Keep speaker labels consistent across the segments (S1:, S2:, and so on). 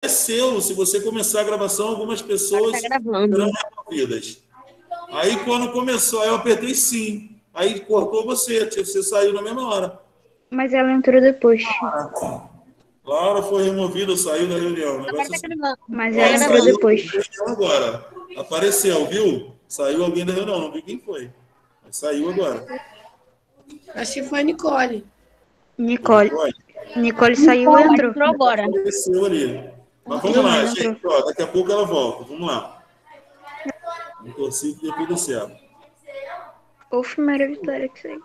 S1: apareceu, se você começar a gravação, algumas pessoas
S2: Tá gravando.
S1: serão removidas. Aí, quando começou, aí eu apertei sim. Aí cortou você saiu na mesma hora.
S3: Mas ela entrou depois.
S1: Laura foi removida, saiu da reunião. O
S2: Agora
S1: negócio
S2: tá
S1: assim.
S2: gravando.
S3: Mas
S2: Tá
S3: ela entrou
S2: gravando.
S3: depois.
S1: Agora. Apareceu, viu? Saiu alguém da reunião, não vi quem foi. Mas saiu agora.
S4: Acho que foi a Nicole.
S3: Nicole. Nicole saiu e entrou.
S2: Entrou agora.
S1: Apareceu ali. Mas vamos
S3: Sim,
S1: lá,
S3: ela
S1: gente. Ó, daqui a pouco ela volta. Vamos lá. Vamos torcer que dê tudo certo.
S3: Ufa, Maria Vitória que saiu.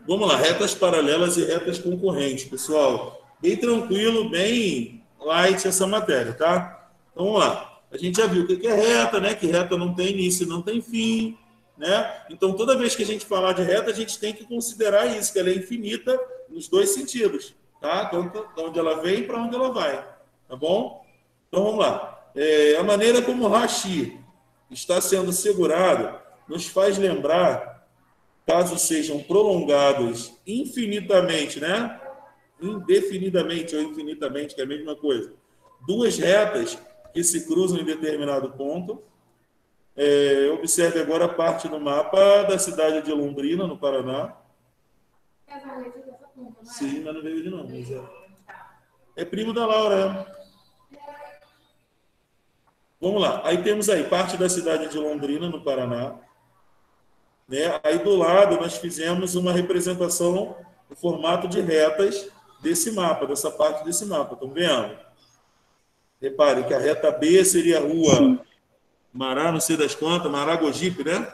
S1: Vamos lá, retas paralelas e retas concorrentes, pessoal. Bem tranquilo, bem light essa matéria, tá? Então, vamos lá. A gente já viu o que é reta, né? Que reta não tem início e não tem fim, né? Então, toda vez que a gente falar de reta, a gente tem que considerar isso, que ela é infinita nos dois sentidos, tá? Tanto de onde ela vem para onde ela vai, tá bom? Então, vamos lá. A maneira como o Rashi está sendo segurado nos faz lembrar, caso sejam prolongados infinitamente, né? Indefinidamente ou infinitamente, que é a mesma coisa. Duas retas que se cruzam em determinado ponto. Observe agora a parte do mapa da cidade de Londrina, no Paraná. Sim, mas não veio de não. Mas é primo da Laura. Vamos lá. Aí temos aí parte da cidade de Londrina, no Paraná. Né? Aí do lado nós fizemos uma representação no formato de retas desse mapa, dessa parte desse mapa. Estão vendo? Reparem que a reta B seria a rua Mará, não sei das quantas, Maragogipe, né?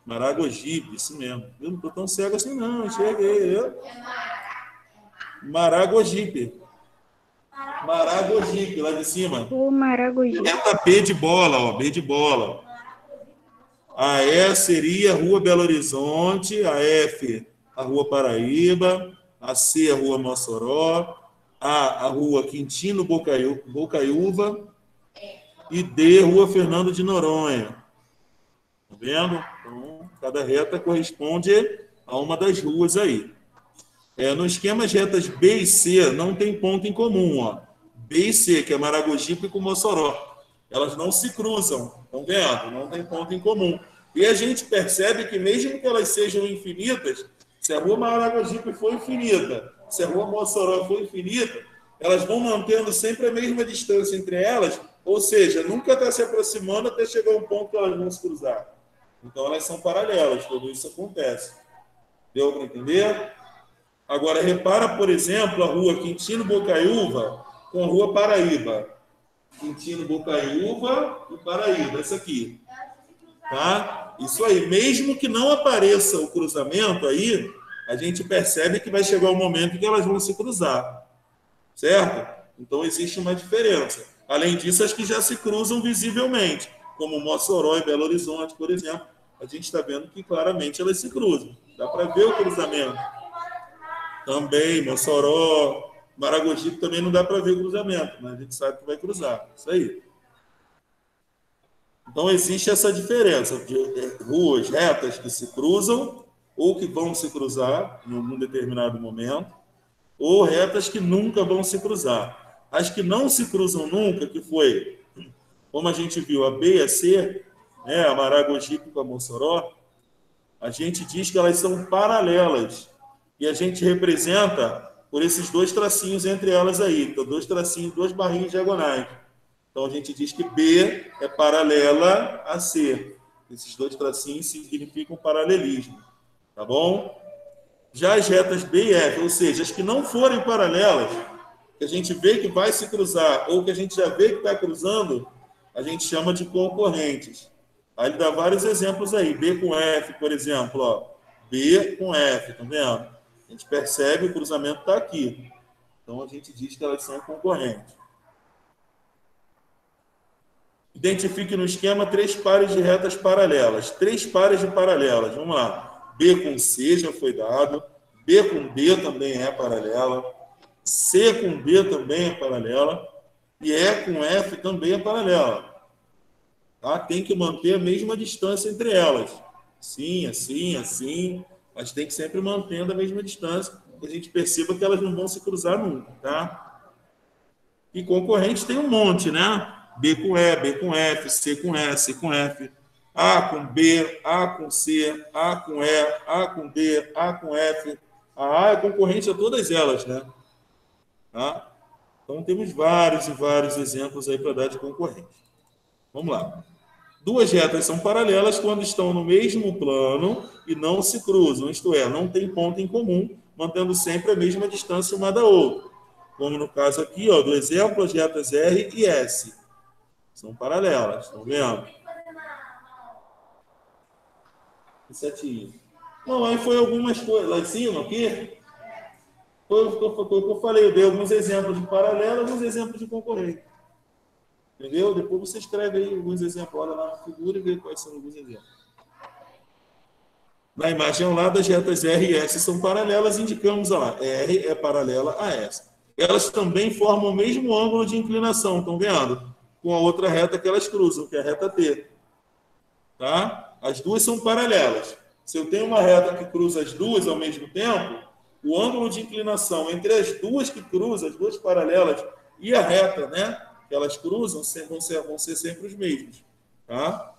S1: Maragogipe, isso mesmo. Eu não estou tão cego assim, não. Cheguei. Maragogipe. Maragogipe, lá de cima.
S3: O Maragogi.
S1: Reta B de bola, ó, B de bola. A E seria a Rua Belo Horizonte, a F, a Rua Paraíba, a C, a Rua Mossoró, a Rua Quintino Bocaiúva e D, Rua Fernando de Noronha. Tá vendo? Então, cada reta corresponde a uma das ruas aí. No esquema de retas B e C, não tem ponto em comum, ó. B e C, que é Maragogipe com Mossoró. Elas não se cruzam, estão vendo? Não tem ponto em comum. E a gente percebe que mesmo que elas sejam infinitas, se a Rua Maragogipe for infinita, se a Rua Mossoró for infinita, elas vão mantendo sempre a mesma distância entre elas, ou seja, nunca está se aproximando até chegar um ponto que elas vão se cruzar. Então elas são paralelas, tudo isso acontece. Deu para entender? Agora, repara, por exemplo, a Rua Quintino Bocaiúva com a Rua Paraíba. Quintino Bocaiúva e Paraíba, essa aqui. Tá? Isso aí. Mesmo que não apareça o cruzamento aí, a gente percebe que vai chegar um momento que elas vão se cruzar. Certo? Então, existe uma diferença. Além disso, as que já se cruzam visivelmente, como Mossoró e Belo Horizonte, por exemplo. A gente está vendo que claramente elas se cruzam. Dá para ver o cruzamento. Também, Mossoró, Maragogipe também não dá para ver o cruzamento, mas a gente sabe que vai cruzar. Isso aí. Então, existe essa diferença de ruas retas que se cruzam ou que vão se cruzar em algum determinado momento, ou retas que nunca vão se cruzar. As que não se cruzam nunca, que foi, como a gente viu, a B e a C, né, a Maragogipe com a Mossoró, a gente diz que elas são paralelas. E a gente representa por esses dois tracinhos entre elas aí. Então, dois tracinhos, duas barrinhas diagonais. Então, a gente diz que B é paralela a C. Esses dois tracinhos significam paralelismo. Tá bom? Já as retas B e F, ou seja, as que não forem paralelas, que a gente vê que vai se cruzar, ou que a gente já vê que está cruzando, a gente chama de concorrentes. Aí ele dá vários exemplos aí. B com F, por exemplo. Ó. B com F, tá vendo? A gente percebe o cruzamento está aqui. Então, a gente diz que elas são concorrentes. Identifique no esquema 3 pares de retas paralelas. 3 pares de paralelas. Vamos lá. B com C já foi dado. B com D também é paralela. C com D também é paralela. E E com F também é paralela. Tá? Tem que manter a mesma distância entre elas. Assim, assim, assim. Mas tem que sempre mantendo a mesma distância, para que a gente perceba que elas não vão se cruzar nunca, tá? E concorrente tem um monte, né? B com E, B com F, C com E, C com F, A com B, A com C, A com E, A com D, A com F. A A é concorrente a todas elas, né? Tá? Então, temos vários e vários exemplos aí para dar de concorrente. Vamos lá. Duas retas são paralelas quando estão no mesmo plano e não se cruzam, isto é, não tem ponto em comum, mantendo sempre a mesma distância uma da outra. Como no caso aqui, ó, do exemplo, as retas R e S. São paralelas, estão vendo? Setinho. Não, aí foi algumas coisas. Lá em cima, aqui, foi o que eu falei. Eu dei alguns exemplos de paralelo, alguns exemplos de concorrente. Entendeu? Depois você escreve aí alguns exemplos. Olha lá na figura e vê quais são alguns exemplos. Na imagem ao lado, as retas R e S são paralelas. Indicamos, ó, R é paralela a S. Elas também formam o mesmo ângulo de inclinação, estão vendo? Com a outra reta que elas cruzam, que é a reta T. Tá? As duas são paralelas. Se eu tenho uma reta que cruza as duas ao mesmo tempo, o ângulo de inclinação entre as duas que cruzam, as duas paralelas, e a reta, né, que elas cruzam, vão ser sempre os mesmos. Tá?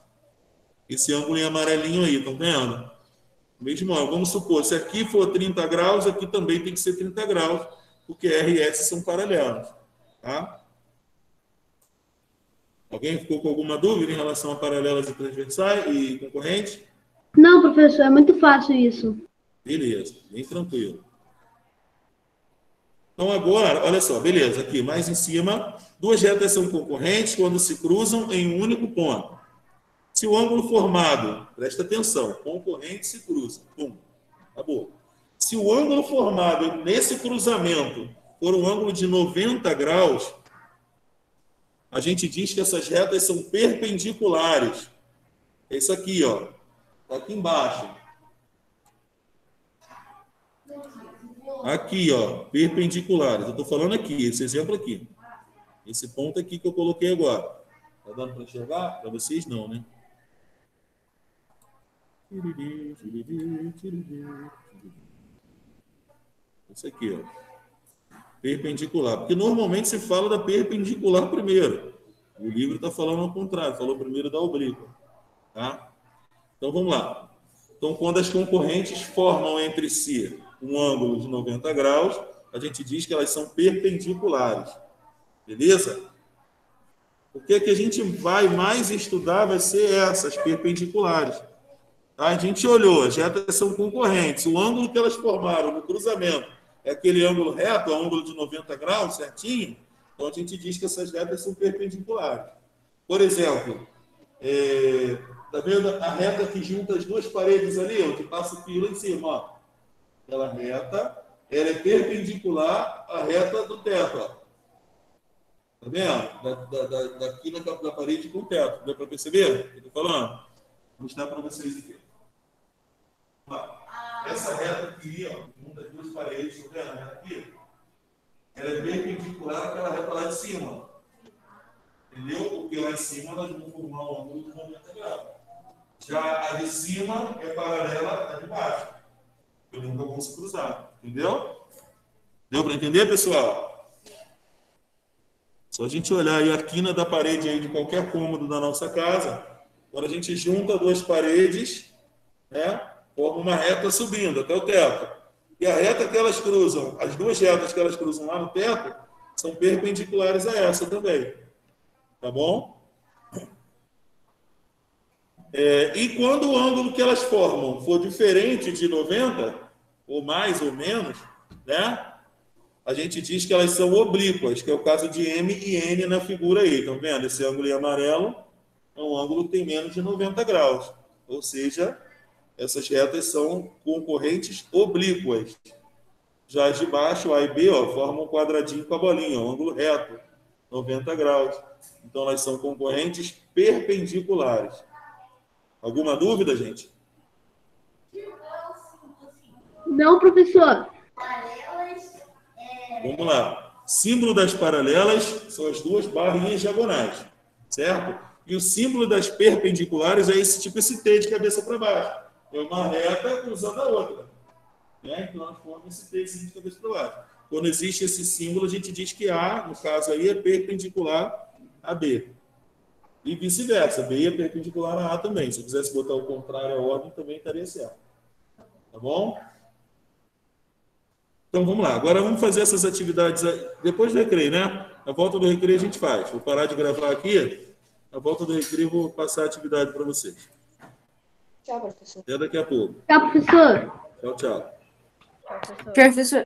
S1: Esse ângulo em amarelinho aí, estão vendo? O mesmo ângulo. Vamos supor, se aqui for 30 graus, aqui também tem que ser 30 graus, porque R e S são paralelos. Tá? Alguém ficou com alguma dúvida em relação a paralelas e transversais e concorrentes?
S2: Não, professor, é muito fácil isso.
S1: Beleza, bem tranquilo. Então, agora, olha só, beleza, aqui, mais em cima, duas retas são concorrentes quando se cruzam em um único ponto. Se o ângulo formado, presta atenção, concorrente se cruza, pum, acabou. Se o ângulo formado nesse cruzamento for um ângulo de 90 graus, a gente diz que essas retas são perpendiculares. É isso aqui, ó. Está aqui embaixo. Aqui, ó. Perpendiculares. Eu estou falando aqui, esse exemplo aqui. Esse ponto aqui que eu coloquei agora. Está dando para enxergar? Para vocês não, né? Isso aqui, ó. Perpendicular. Porque normalmente se fala da perpendicular primeiro. O livro está falando ao contrário. Falou primeiro da oblíqua. Tá? Então, vamos lá. Então, quando as concorrentes formam entre si um ângulo de 90 graus, a gente diz que elas são perpendiculares. Beleza? O que a gente vai mais estudar vai ser essas perpendiculares. Tá? A gente olhou, as retas são concorrentes. O ângulo que elas formaram no cruzamento é aquele ângulo reto, o ângulo de 90 graus, certinho. Então, a gente diz que essas retas são perpendiculares. Por exemplo, tá vendo a reta que junta as duas paredes ali, ó, que passa o fio lá em cima, ó. Aquela reta, ela é perpendicular à reta do teto, ó. Tá vendo? Daqui da parede com o teto. Deu para perceber o que eu estou falando? Vou mostrar para vocês aqui. Essa reta aqui, ó, junta as duas paredes, tá vendo? A reta aqui, ela é perpendicular àquela reta lá de cima. Entendeu? Porque lá em cima nós vamos formar um ângulo de 90 graus. Já a de cima é paralela à de baixo. Eles nunca vão se cruzar. Entendeu? Deu para entender, pessoal? Só a gente olhar aí a quina da parede aí de qualquer cômodo da nossa casa, quando a gente junta duas paredes, né, forma uma reta subindo até o teto. E a reta que elas cruzam, as duas retas que elas cruzam lá no teto, são perpendiculares a essa também. Tá bom? E quando o ângulo que elas formam for diferente de 90, ou mais ou menos, né? A gente diz que elas são oblíquas, que é o caso de M e N na figura aí. Estão vendo? Esse ângulo em amarelo é um ângulo que tem menos de 90 graus. Ou seja, essas retas são concorrentes oblíquas. Já as de baixo, A e B, ó, formam um quadradinho com a bolinha, um ângulo reto, 90 graus. Então, elas são concorrentes perpendiculares. Alguma dúvida, gente?
S2: Não, professor.
S1: Vamos lá. Símbolo das paralelas são as duas barrinhas diagonais, certo? E o símbolo das perpendiculares é esse tipo, esse T de cabeça para baixo. É uma reta cruzando a outra. Né? Então, nós formamos esse T de cabeça para baixo. Quando existe esse símbolo, a gente diz que A, no caso aí, é perpendicular a B. E vice-versa, B é perpendicular a A também. Se eu quisesse botar o contrário à ordem, também estaria certo. Tá bom? Então, vamos lá. Agora, vamos fazer essas atividades depois do recreio, né? Na volta do recreio, a gente faz. Vou parar de gravar aqui. Na volta do recreio, vou passar a atividade para vocês.
S5: Tchau, professor.
S1: Até daqui a pouco.
S2: Tchau, professor.
S1: Tchau, tchau.
S5: Professor.